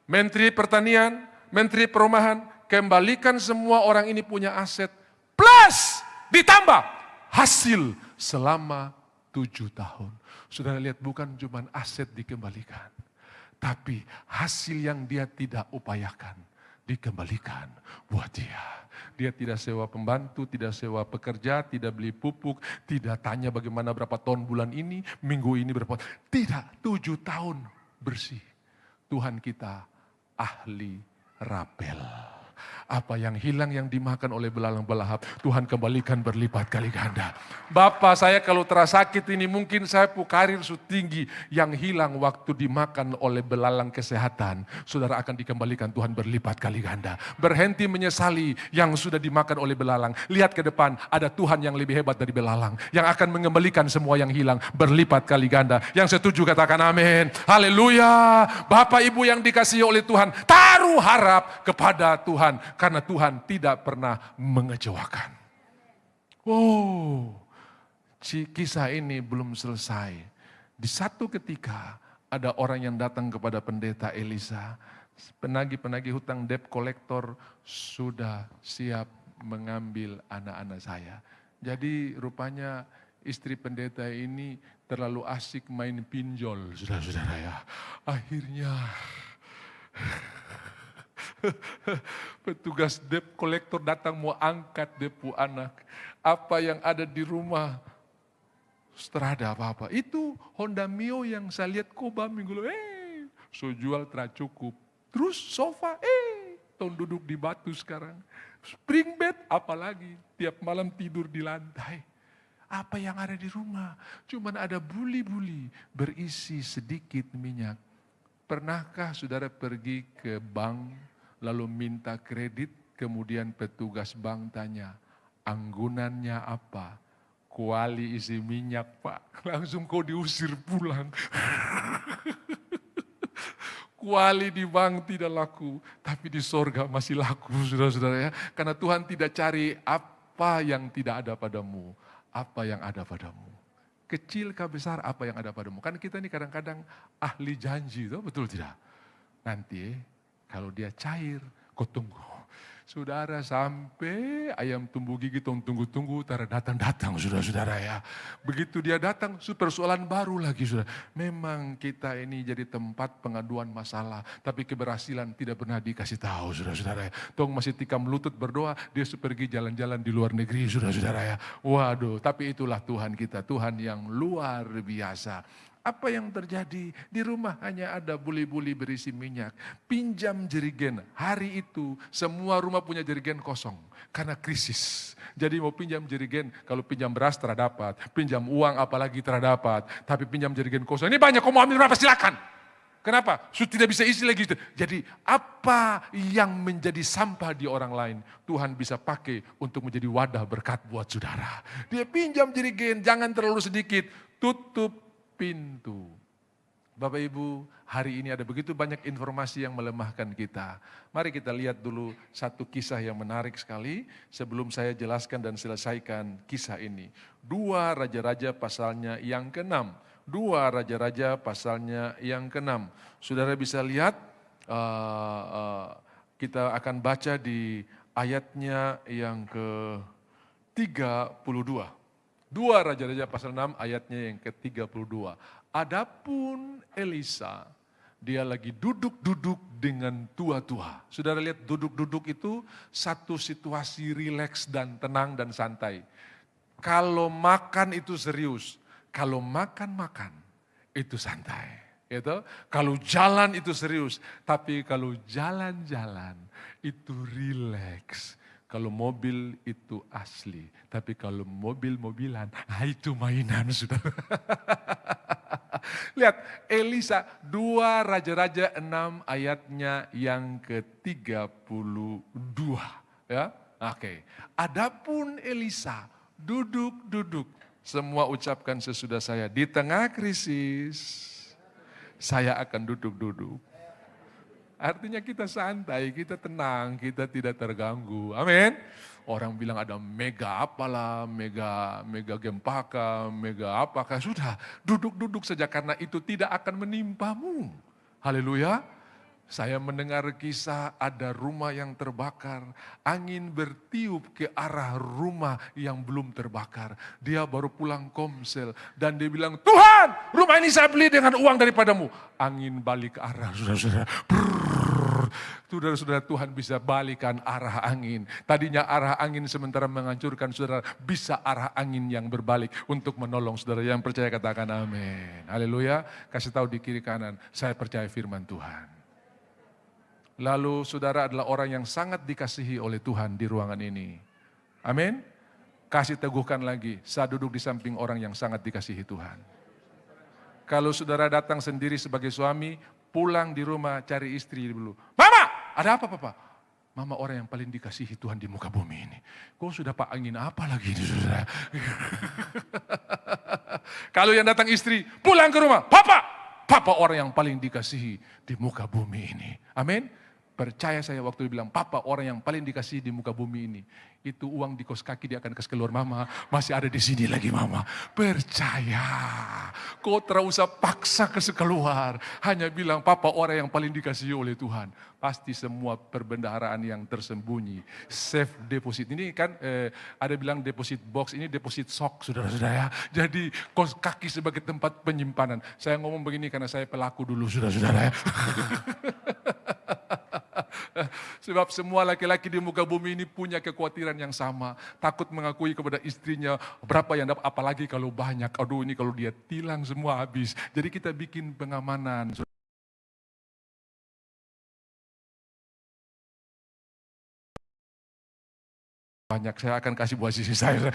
Menteri Pertanian, Menteri Perumahan, kembalikan semua orang ini punya aset. Plus ditambah hasil selama 7 tahun. Sudah lihat bukan cuma aset dikembalikan. Tapi hasil yang dia tidak upayakan dikembalikan buat dia. Dia tidak sewa pembantu, tidak sewa pekerja, tidak beli pupuk, tidak tanya bagaimana berapa ton bulan ini, minggu ini berapa. Tidak, 7 tahun bersih. Tuhan kita ahli rapel. Apa yang hilang yang dimakan oleh belalang belahap, Tuhan kembalikan berlipat kali ganda. Bapak saya kalau terasa sakit ini mungkin saya karir tinggi yang hilang waktu dimakan oleh belalang kesehatan. Saudara akan dikembalikan Tuhan berlipat kali ganda. Berhenti menyesali yang sudah dimakan oleh belalang. Lihat ke depan ada Tuhan yang lebih hebat dari belalang. Yang akan mengembalikan semua yang hilang berlipat kali ganda. Yang setuju katakan amin. Haleluya. Bapak Ibu yang dikasihi oleh Tuhan, taruh harap kepada Tuhan. Karena Tuhan tidak pernah mengecewakan. Kisah ini belum selesai. Di satu ketika ada orang yang datang kepada pendeta Elisa. Penagih-penagih hutang debt collector sudah siap mengambil anak-anak saya. Jadi rupanya istri pendeta ini terlalu asik main pinjol, saudara-saudara ya. Akhirnya petugas debt collector datang mau angkat depu anak. Apa yang ada di rumah, setelah ada apa-apa. Itu Honda Mio yang saya lihat Koba minggu lalu, so jual tidak cukup. Terus sofa, tahun duduk di batu sekarang. Spring bed, apalagi tiap malam tidur di lantai. Apa yang ada di rumah? Cuman ada buli-buli berisi sedikit minyak. Pernahkah saudara pergi ke bank, lalu minta kredit, kemudian petugas bank tanya, anggunannya apa? Kuali isi minyak Pak. Langsung kau diusir pulang. Kuali di bank tidak laku, tapi di sorga masih laku saudara-saudara ya. Karena Tuhan tidak cari apa yang tidak ada padamu, apa yang ada padamu. Kecil kah besar apa yang ada padamu. Kan kita ini kadang-kadang ahli janji, betul tidak? Nanti kalau dia cair, kau tunggu. Saudara, sampai ayam tumbuh gigi tunggu-tunggu, tara datang-datang saudara-saudara ya. Begitu dia datang, persoalan baru lagi saudara. Memang kita ini jadi tempat pengaduan masalah, tapi keberhasilan tidak pernah dikasih tahu saudara-saudara ya. Tong masih tikam lutut berdoa, dia pergi jalan-jalan di luar negeri saudara-saudara ya. Waduh, tapi itulah Tuhan kita, Tuhan yang luar biasa. Apa yang terjadi? Di rumah hanya ada buli-buli berisi minyak. Pinjam jerigen. Hari itu semua rumah punya jerigen kosong. Karena krisis. Jadi mau pinjam jerigen, kalau pinjam beras terdapat. Pinjam uang apalagi terdapat. Tapi pinjam jerigen kosong. Ini banyak, kau mau ambil berapa silakan. Kenapa? Sudah tidak bisa isi lagi. Jadi apa yang menjadi sampah di orang lain, Tuhan bisa pakai untuk menjadi wadah berkat buat saudara. Dia pinjam jerigen, jangan terlalu sedikit. Tutup pintu. Bapak Ibu, hari ini ada begitu banyak informasi yang melemahkan kita. Mari kita lihat dulu satu kisah yang menarik sekali sebelum saya jelaskan dan selesaikan kisah ini. 2 Raja-Raja pasalnya yang ke-6. 2 Raja-Raja pasalnya yang ke-6. Saudara bisa lihat, kita akan baca di ayatnya yang ke-32. 2 Raja-Raja pasal 6 ayatnya yang ke-32. Adapun Elisa, dia lagi duduk-duduk dengan tua-tua. Saudara lihat duduk-duduk itu satu situasi rileks dan tenang dan santai. Kalau makan itu serius, kalau makan-makan itu santai. Gitu? Kalau jalan itu serius, tapi kalau jalan-jalan itu rileks. Kalau mobil itu asli, tapi kalau mobil-mobilan, itu mainan sudah. Lihat, Elisa 2 Raja-Raja 6 ayatnya yang ke-32. Ya, oke. Adapun Elisa duduk-duduk, semua ucapkan sesudah saya, di tengah krisis, saya akan duduk-duduk. Artinya kita santai, kita tenang, kita tidak terganggu. Amin. Orang bilang ada mega apalah, mega gempaka, mega apakah. Sudah, duduk-duduk saja karena itu tidak akan menimpamu. Haleluya. Saya mendengar kisah ada rumah yang terbakar. Angin bertiup ke arah rumah yang belum terbakar. Dia baru pulang komsel dan dia bilang, Tuhan, rumah ini saya beli dengan uang daripadamu. Angin balik ke arah, saudara-saudara. Saudara-saudara, Tuhan bisa balikan arah angin. Tadinya arah angin sementara menghancurkan saudara, bisa arah angin yang berbalik untuk menolong saudara. Yang percaya katakan amin. Haleluya. Kasih tahu di kiri kanan, saya percaya firman Tuhan. Lalu saudara adalah orang yang sangat dikasihi oleh Tuhan di ruangan ini. Amin. Kasih teguhkan lagi, saya duduk di samping orang yang sangat dikasihi Tuhan. Kalau saudara datang sendiri sebagai suami, pulang di rumah cari istri dulu. Mama, ada apa papa? Mama orang yang paling dikasihi Tuhan di muka bumi ini. Kok sudah pak angin apa lagi ini saudara? Kalau yang datang istri, pulang ke rumah. Papa orang yang paling dikasihi di muka bumi ini. Amin. Percaya saya waktu dia bilang, papa orang yang paling dikasihi di muka bumi ini. Itu uang di kos kaki dia akan kasih keluar mama. Masih ada di sini lagi mama. Percaya. Kau tidak usah paksa kasih keluar. Hanya bilang papa orang yang paling dikasihi oleh Tuhan. Pasti semua perbendaharaan yang tersembunyi. Safe deposit. Ini kan ada bilang deposit box. Ini deposit sok saudara-saudara ya. Jadi kos kaki sebagai tempat penyimpanan. Saya ngomong begini karena saya pelaku dulu saudara-saudara ya. Sebab semua laki-laki di muka bumi ini punya kekhawatiran yang sama. Takut mengakui kepada istrinya berapa yang dapat, apalagi kalau banyak. Aduh ini kalau dia tilang semua habis. Jadi kita bikin pengamanan. Banyak, saya akan kasih buat sisi saya.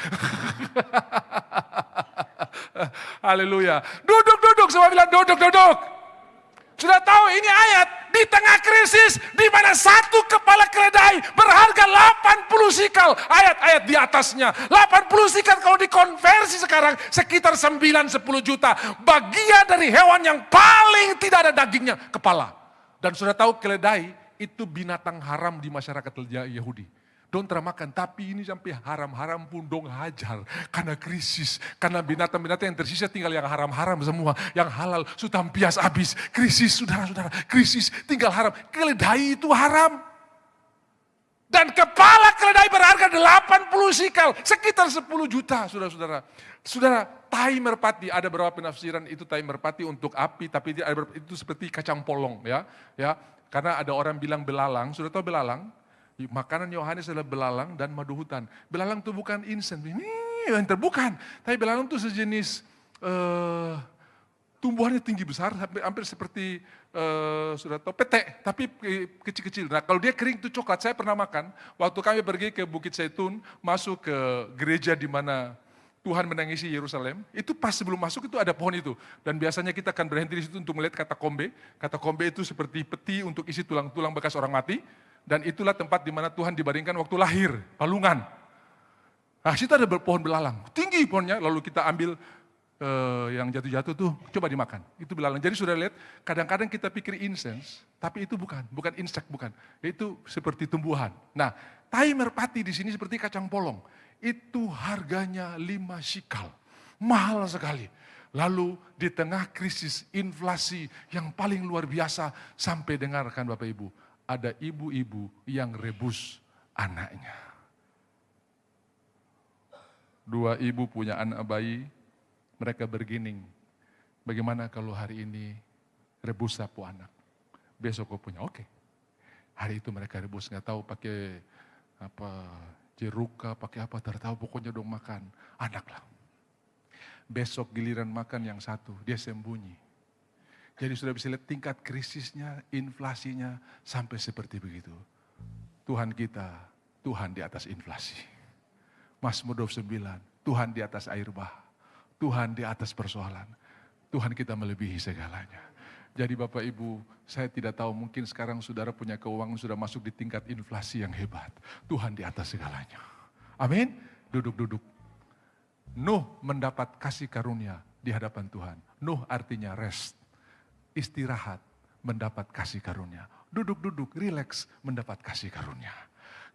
Haleluya. Duduk, semua bilang duduk. Sudah tahu ini ayat di tengah krisis di mana satu kepala keledai berharga 80 sikal. Ayat-ayat di atasnya 80 sikal kalau dikonversi sekarang sekitar 9-10 juta. Bagian dari hewan yang paling tidak ada dagingnya, kepala. Dan sudah tahu keledai itu binatang haram di masyarakat Yahudi. Dong termakan, tapi ini sampai haram-haram pun dong hajar. Karena krisis, karena binatang-binatang yang tersisa tinggal yang haram-haram semua. Yang halal sudah pias habis. Krisis, saudara-saudara, krisis tinggal haram. Keledai itu haram. Dan kepala keledai berharga 80 sikal, sekitar 10 juta, saudara-saudara. Saudara, tai merpati, ada beberapa penafsiran itu tai merpati untuk api, tapi itu seperti kacang polong, ya. Karena ada orang bilang belalang, sudah tahu belalang? Makanan Yohanes adalah belalang dan madu hutan. Belalang itu bukan insen, ini yang terbukan. Tapi belalang itu sejenis tumbuhannya tinggi besar, hampir seperti sudah tahu pete, tapi kecil-kecil. Nah kalau dia kering itu coklat, saya pernah makan. Waktu kami pergi ke Bukit Zaitun, masuk ke gereja di mana Tuhan menangisi Yerusalem, itu pas sebelum masuk itu ada pohon itu. Dan biasanya kita akan berhenti di situ untuk melihat kata kombe. Kata kombe itu seperti peti untuk isi tulang-tulang bekas orang mati. Dan itulah tempat di mana Tuhan dibaringkan waktu lahir, palungan. Nah situ ada pohon belalang, tinggi pohonnya, lalu kita ambil yang jatuh-jatuh tuh, coba dimakan. Itu belalang. Jadi sudah lihat, kadang-kadang kita pikir incense, tapi itu bukan insek, bukan. Itu seperti tumbuhan. Nah, tai merpati di sini seperti kacang polong. Itu harganya 5 shikal. Mahal sekali. Lalu di tengah krisis inflasi yang paling luar biasa, sampai dengarkan Bapak Ibu, ada ibu-ibu yang rebus anaknya. 2 ibu punya anak bayi, mereka bergining. Bagaimana kalau hari ini rebus sapu anak? Besok kau punya, oke. Hari itu mereka rebus, nggak tahu pakai apa jeruk, pakai apa, tertahu pokoknya dong makan. Anak lah. Besok giliran makan yang satu, dia sembunyi. Jadi sudah bisa lihat tingkat krisisnya, inflasinya sampai seperti begitu. Tuhan kita, Tuhan di atas inflasi. Mazmur 29, Tuhan di atas air bah. Tuhan di atas persoalan. Tuhan kita melebihi segalanya. Jadi Bapak Ibu, saya tidak tahu mungkin sekarang saudara punya keuangan sudah masuk di tingkat inflasi yang hebat. Tuhan di atas segalanya. Amin. Duduk-duduk. Nuh mendapat kasih karunia di hadapan Tuhan. Nuh artinya rest. Istirahat, mendapat kasih karunia. Duduk-duduk, rileks, mendapat kasih karunia.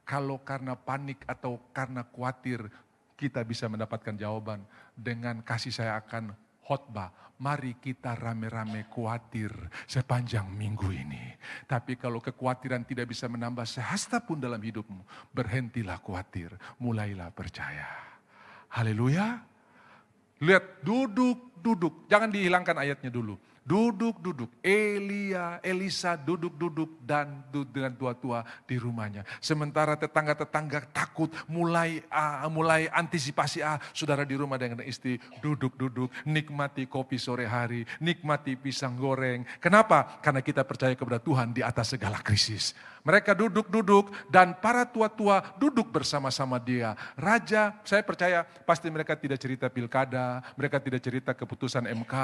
Kalau karena panik atau karena khawatir, kita bisa mendapatkan jawaban dengan kasih saya akan khotbah. Mari kita rame-rame khawatir sepanjang minggu ini. Tapi kalau kekhawatiran tidak bisa menambah sehasta pun dalam hidupmu, berhentilah khawatir, mulailah percaya. Haleluya. Lihat, duduk-duduk, jangan dihilangkan ayatnya dulu. Duduk-duduk, Elisa duduk-duduk dan dengan tua-tua di rumahnya. Sementara tetangga-tetangga takut, mulai antisipasi, saudara di rumah dengan istri, duduk-duduk, nikmati kopi sore hari, nikmati pisang goreng. Kenapa? Karena kita percaya kepada Tuhan di atas segala krisis. Mereka duduk-duduk dan para tua-tua duduk bersama-sama dia. Raja, saya percaya pasti mereka tidak cerita pilkada, mereka tidak cerita keputusan MK,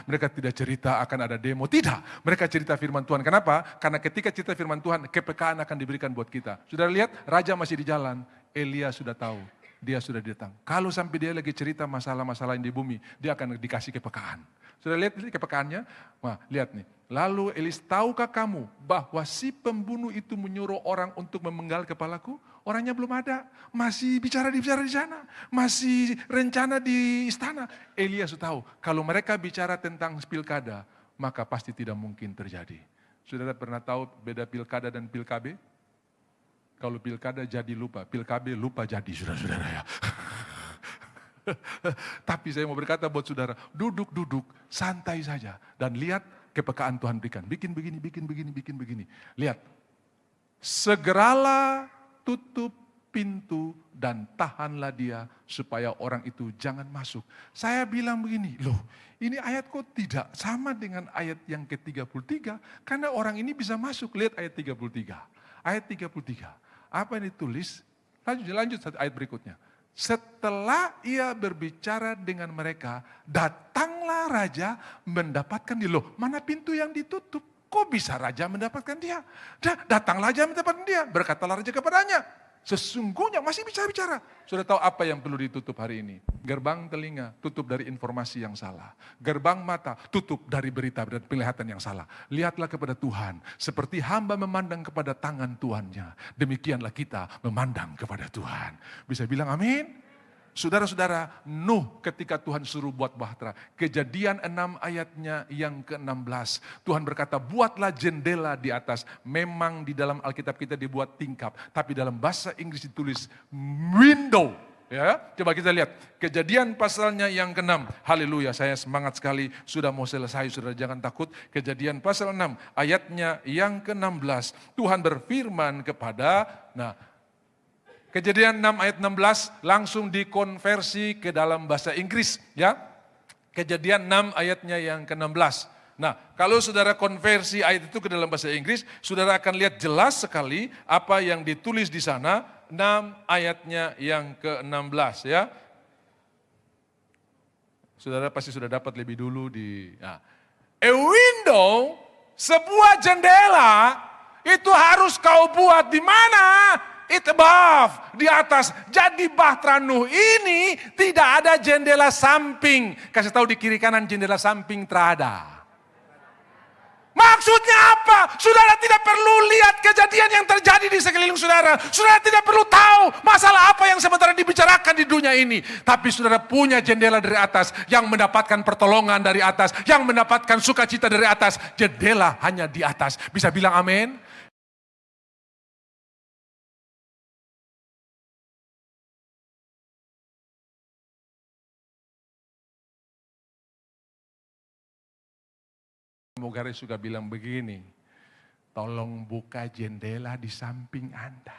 mereka tidak cerita akan ada demo. Tidak, mereka cerita firman Tuhan. Kenapa? Karena ketika cerita firman Tuhan, kepekaan akan diberikan buat kita. Sudah lihat, raja masih di jalan, Elia sudah tahu, dia sudah datang. Kalau sampai dia lagi cerita masalah-masalah yang di bumi, dia akan dikasih kepekaan. Sudah lihat kepekaannya? Nah, lihat nih. Lalu Elis, tahukah kamu bahwa si pembunuh itu menyuruh orang untuk memenggal kepalaku? Orangnya belum ada, masih bicara di sana, masih rencana di istana. Elia sudah tahu, kalau mereka bicara tentang pilkada, maka pasti tidak mungkin terjadi. Saudara pernah tahu beda pilkada dan pilkabe? Kalau pilkada jadi lupa, pilkabe lupa jadi, saudara-saudara ya. Tapi saya mau berkata buat saudara, duduk-duduk, santai saja. Dan lihat kepekaan Tuhan berikan. Bikin begini. Lihat, segeralah tutup pintu dan tahanlah dia supaya orang itu jangan masuk. Saya bilang begini, loh ini ayat kok tidak sama dengan ayat yang ke-33. Karena orang ini bisa masuk, lihat ayat 33. Ayat 33, apa yang ditulis? Lanjut ayat berikutnya. Setelah ia berbicara dengan mereka, datanglah raja mendapatkan dia. Loh, mana pintu yang ditutup? Kok bisa raja mendapatkan dia? Datanglah raja mendapatkan dia. Berkatalah raja kepadanya, sesungguhnya masih bicara-bicara. Sudah tahu apa yang perlu ditutup hari ini? Gerbang telinga, tutup dari informasi yang salah. Gerbang mata, tutup dari berita dan penglihatan yang salah. Lihatlah kepada Tuhan. Seperti hamba memandang kepada tangan Tuannya. Demikianlah kita memandang kepada Tuhan. Bisa bilang amin? Saudara-saudara, Nuh ketika Tuhan suruh buat bahtera. Kejadian 6 ayatnya yang ke-16. Tuhan berkata, buatlah jendela di atas. Memang di dalam Alkitab kita dibuat tingkap. Tapi dalam bahasa Inggris ditulis window. Ya, coba kita lihat. Kejadian pasalnya yang ke-6. Haleluya, saya semangat sekali. Sudah mau selesai, saudara jangan takut. Kejadian pasal 6 ayatnya yang ke-16. Tuhan berfirman kepada, Kejadian 6 ayat 16 langsung dikonversi ke dalam bahasa Inggris, ya. Kejadian 6 ayatnya yang ke-16. Nah, kalau saudara konversi ayat itu ke dalam bahasa Inggris, saudara akan lihat jelas sekali apa yang ditulis di sana, 6 ayatnya yang ke-16, ya. Saudara pasti sudah dapat lebih dulu a window, sebuah jendela, itu harus kau buat di mana? It above, di atas. Jadi bahtera Nuh ini tidak ada jendela samping. Kasih tahu di kiri kanan jendela samping terada. Maksudnya apa? Saudara tidak perlu lihat kejadian yang terjadi di sekeliling saudara. Saudara tidak perlu tahu masalah apa yang sementara dibicarakan di dunia ini. Tapi saudara punya jendela dari atas yang mendapatkan pertolongan dari atas, yang mendapatkan sukacita dari atas. Jendela hanya di atas. Bisa bilang amin? Mogaris juga bilang begini, tolong buka jendela di samping Anda.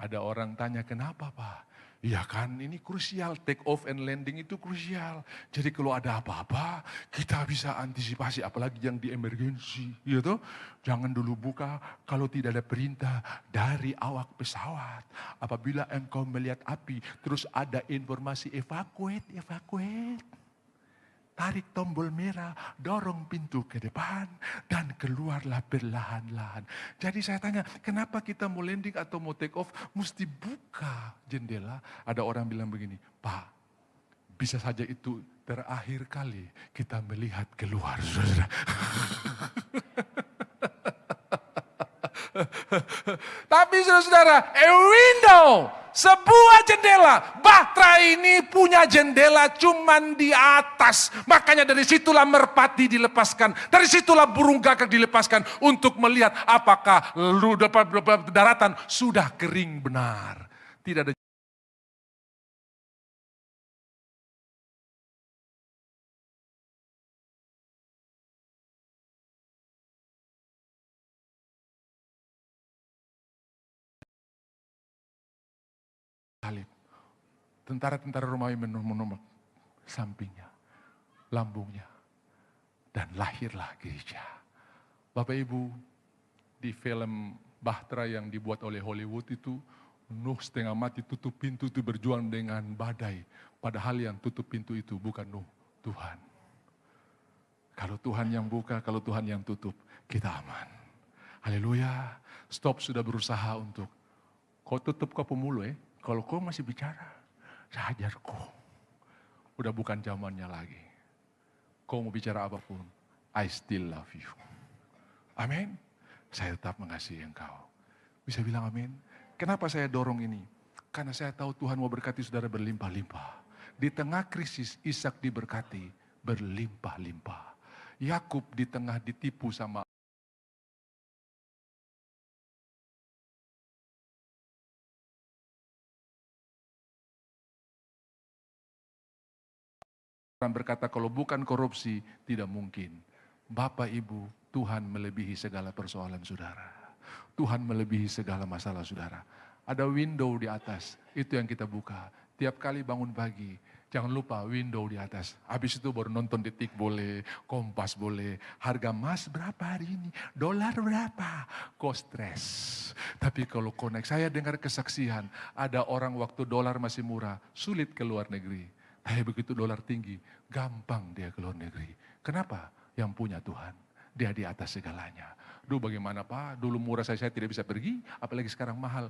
Ada orang tanya, kenapa Pak? Ya kan ini krusial, take off and landing itu krusial. Jadi kalau ada apa-apa, kita bisa antisipasi, apalagi yang di emergency. Gitu. Jangan dulu buka kalau tidak ada perintah dari awak pesawat. Apabila engkau melihat api, terus ada informasi evacuate. Tarik tombol merah, dorong pintu ke depan, dan keluarlah perlahan-lahan. Jadi saya tanya, kenapa kita mau landing atau mau take off, mesti buka jendela? Ada orang bilang begini, Pak, bisa saja itu terakhir kali kita melihat keluar. Tapi saudara-saudara, a window, sebuah jendela. Bahtera ini punya jendela cuman di atas. Makanya dari situlah merpati dilepaskan. Dari situlah burung gagak dilepaskan untuk melihat apakah daratan sudah kering benar. Tidak ada salib. Tentara-tentara Romawi menomok sampingnya, lambungnya, dan lahirlah gereja. Bapak Ibu, di film Bahtera yang dibuat oleh Hollywood itu, Nuh setengah mati tutup pintu itu berjuang dengan badai. Padahal yang tutup pintu itu bukan Nuh, Tuhan. Kalau Tuhan yang buka, kalau Tuhan yang tutup, kita aman. Haleluya. Stop sudah berusaha untuk, kau tutup kau pemulu kalau kau masih bicara, saya ajar kau. Udah bukan zamannya lagi. Kau mau bicara apapun, I still love you. Amin. Saya tetap mengasihi engkau. Bisa bilang amin? Kenapa saya dorong ini? Karena saya tahu Tuhan mau berkati saudara berlimpah-limpah. Di tengah krisis, Ishak diberkati berlimpah-limpah. Yakub di tengah ditipu sama orang berkata kalau bukan korupsi tidak mungkin. Bapak Ibu, Tuhan melebihi segala persoalan saudara. Tuhan melebihi segala masalah saudara. Ada window di atas, itu yang kita buka. Tiap kali bangun pagi, jangan lupa window di atas. Habis itu baru nonton Detik boleh, Kompas boleh. Harga emas berapa hari ini? Dolar berapa? Kok stres. Tapi kalau connect, saya dengar kesaksian. Ada orang waktu dolar masih murah, sulit ke luar negeri. Tapi begitu dolar tinggi, gampang dia ke luar negeri. Kenapa? Yang punya Tuhan. Dia di atas segalanya. Dulu bagaimana Pak? Dulu murah saya tidak bisa pergi, apalagi sekarang mahal.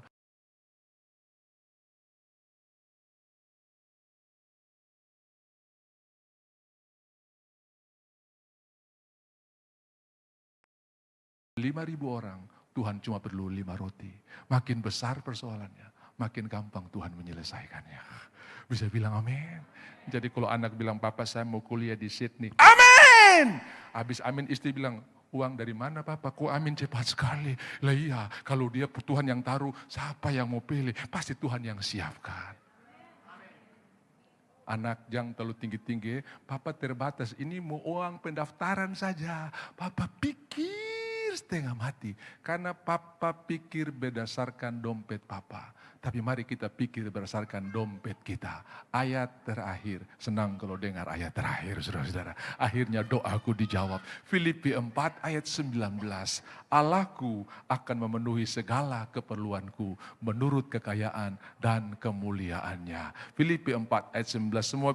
Ribu orang, Tuhan cuma perlu 5 roti. Makin besar persoalannya, makin gampang Tuhan menyelesaikannya. Bisa bilang amin. Jadi kalau anak bilang, Papa saya mau kuliah di Sydney. Amin! Habis amin istri bilang, uang dari mana Papa? Kok amin cepat sekali? Lah iya, kalau dia Tuhan yang taruh, siapa yang mau pilih? Pasti Tuhan yang siapkan. Anak jangan terlalu tinggi-tinggi, Papa terbatas, ini mau uang pendaftaran saja. Papa pikir setengah mati, karena Papa pikir berdasarkan dompet Papa. Tapi mari kita pikir berdasarkan dompet kita. Ayat terakhir, senang kalau dengar ayat terakhir saudara-saudara. Akhirnya doaku dijawab. Filipi 4 ayat 19. Allahku akan memenuhi segala keperluanku menurut kekayaan dan kemuliaannya. Filipi 4 ayat 19, semua